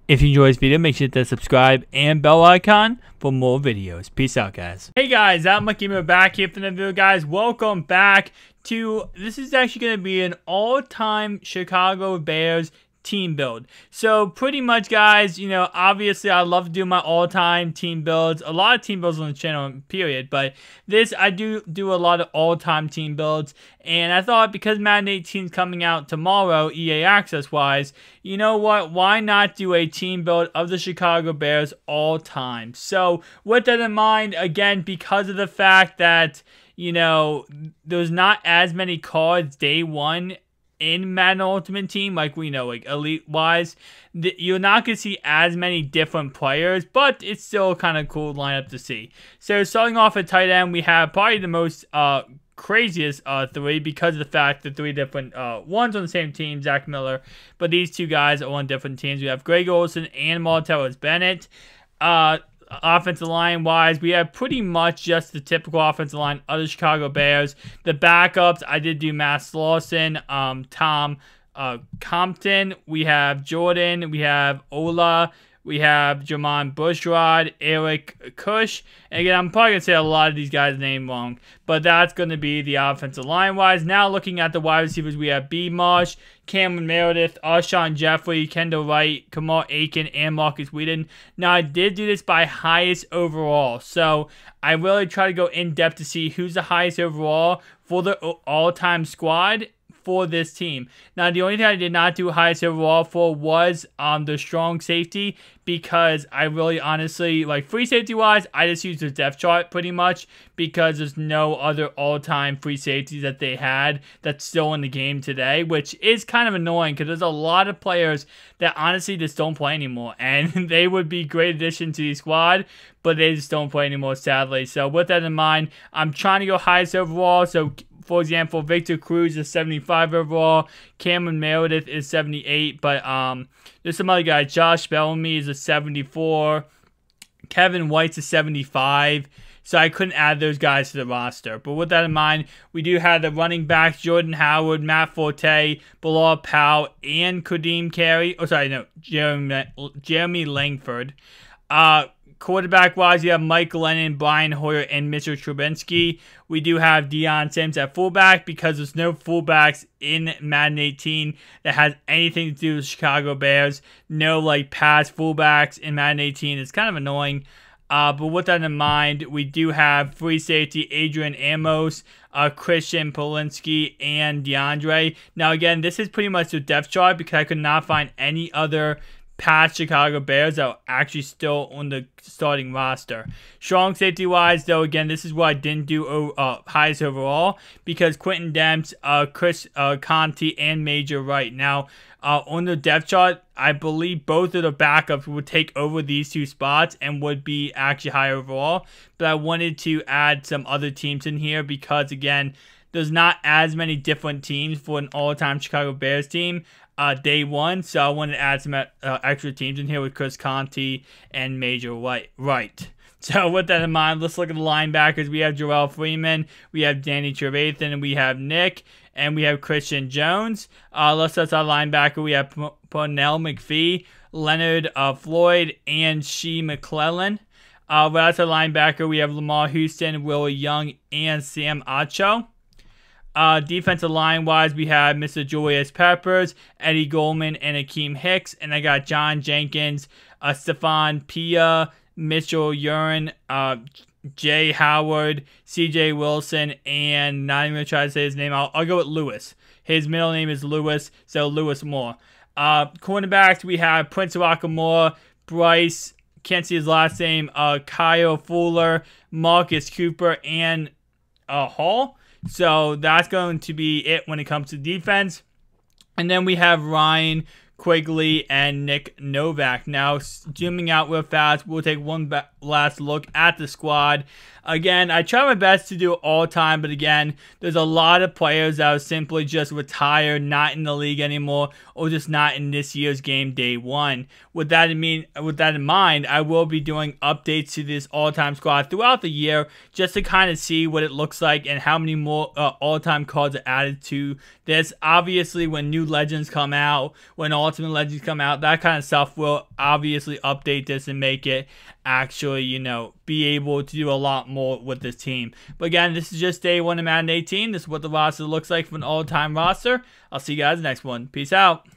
If you enjoyed this video, make sure to hit the subscribe and bell icon for more videos. Peace out, guys. Hey guys, I'm Makimo back here for another video, guys. Welcome back to, this is actually going to be an all-time Chicago Bears team build. So pretty much, guys, you know, obviously I love to do my all-time team builds. A lot of team builds on the channel, period. But this, I do a lot of all-time team builds. And I thought because Madden 18 is coming out tomorrow, EA Access-wise, you know what? Why not do a team build of the Chicago Bears all-time? So with that in mind, again, because of the fact that, you know, there's not as many cards day one in Madden Ultimate Team, like we know, like elite-wise, you're not going to see as many different players, but it's still kind of cool lineup to see. So starting off at tight end, we have probably the most craziest three because of the fact that three different ones on the same team, Zach Miller, but these two guys are on different teams. We have Greg Olsen and Martellus Bennett. Offensive line wise, we have pretty much just the typical offensive line of the Chicago Bears. The backups, I did do Matt Lawson, Tom Compton, we have Jordan, we have Ola, we have Jermon Bushrod, Eric Kush. And again, I'm probably going to say a lot of these guys' names wrong, but that's going to be the offensive line-wise. Now looking at the wide receivers, we have B. Marsh, Cameron Meredith, Alshon Jeffrey, Kendall Wright, Kamal Aiken, and Marcus Whedon. Now, I did do this by highest overall, so I really try to go in-depth to see who's the highest overall for the all-time squad for this team. Now, the only thing I did not do highest overall for was the strong safety, because I really honestly, like, free safety wise, I just used the depth chart pretty much because there's no other all-time free safeties that they had that's still in the game today, which is kind of annoying because there's a lot of players that honestly just don't play anymore, and they would be great addition to the squad, but they just don't play anymore, sadly. So with that in mind, I'm trying to go highest overall. So for example, Victor Cruz is 75 overall. Cameron Meredith is 78. But there's some other guys. Josh Bellamy is a 74. Kevin White's a 75. So I couldn't add those guys to the roster. But with that in mind, we do have the running backs, Jordan Howard, Matt Forte, Bilal Powell, and Kadeem Carey. Oh, sorry, no, Jeremy Langford. Quarterback-wise, you have Mike Lennon, Brian Hoyer, and Mitchell Trubinsky. We do have Deion Sims at fullback because there's no fullbacks in Madden 18 that has anything to do with Chicago Bears. No, like, pass fullbacks in Madden 18. It's kind of annoying. But with that in mind, we do have free safety Adrian Amos, Christian Polinsky, and DeAndre. Now, again, this is pretty much the depth chart because I could not find any other past Chicago Bears that are actually still on the starting roster. Strong safety wise, though, again, this is what I didn't do highest overall because Quentin Demps, Chris Conti, and Major Wright. Now, on the depth chart, I believe both of the backups would take over these two spots and would be actually high overall. But I wanted to add some other teams in here because, again, there's not as many different teams for an all-time Chicago Bears team day one, so I wanted to add some extra teams in here with Chris Conti and Major Wright. So with that in mind, let's look at the linebackers. We have Jarrell Freeman, we have Danny Trevathan, and we have Nick, and we have Christian Jones. Let's look at our linebacker. We have Pernell McPhee, Leonard Floyd, and Shea McClellan. That's our linebacker. We have Lamar Houston, Willie Young, and Sam Acho. Defensive line-wise, we have Mr. Julius Peppers, Eddie Goldman, and Akeem Hicks. And I got John Jenkins, Stefan Pia, Mitchell Urine, Jay Howard, C.J. Wilson, and not even going to try to say his name. I'll go with Lewis. His middle name is Lewis, so Lewis Moore. Cornerbacks, we have Prince Rockamore, Bryce, can't see his last name, Kyle Fuller, Marcus Cooper, and Hall. So that's going to be it when it comes to defense. And then we have Ryan Quigley and Nick Novak. Now, zooming out real fast, we'll take one last look at the squad. Again, I try my best to do it all the time, but again, there's a lot of players that are simply just retired, not in the league anymore, or just not in this year's game day one. With that in mind, I will be doing updates to this all-time squad throughout the year, just to kind of see what it looks like and how many more all-time cards are added to this. Obviously, when new legends come out, when Ultimate Legends come out, that kind of stuff will obviously update this and make it actually, you know, be able to do a lot more with this team. But again, this is just day one of Madden 18. This is what the roster looks like for an all-time roster. I'll see you guys next one. Peace out.